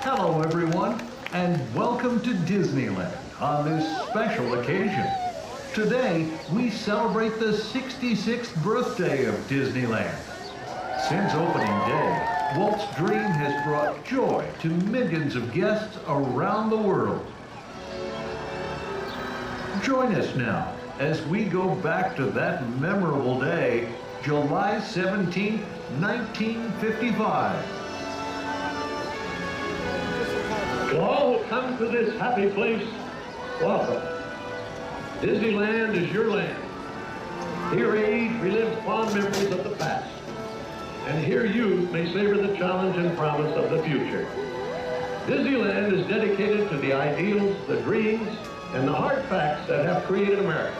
Hello, everyone, and welcome to Disneyland on this special occasion. Today, we celebrate the 66th birthday of Disneyland. Since opening day, Walt's dream has brought joy to millions of guests around the world. Join us now as we go back to that memorable day, July 17, 1955. To all who come to this happy place, welcome. Disneyland is your land. Here age relive fond memories of the past. And here you may savor the challenge and promise of the future. Disneyland is dedicated to the ideals, the dreams, and the hard facts that have created America,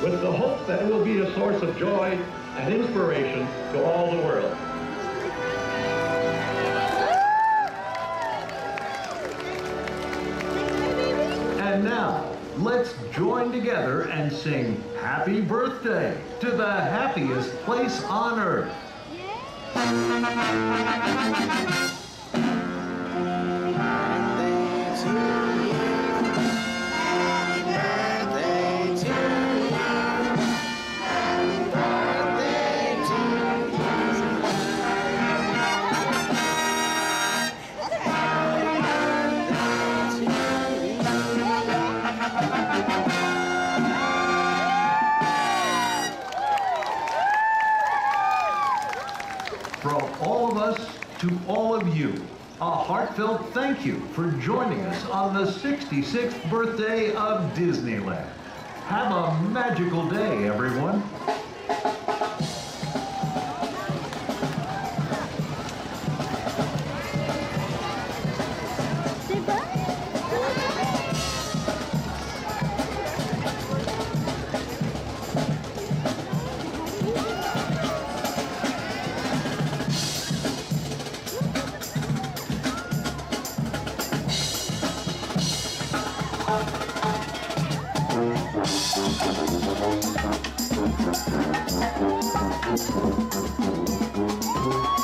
with the hope that it will be a source of joy and inspiration to all the world. And now, let's join together and sing Happy Birthday to the happiest place on earth. From all of us to all of you, a heartfelt thank you for joining us on the 66th birthday of Disneyland. Have a magical day, everyone. Thank you.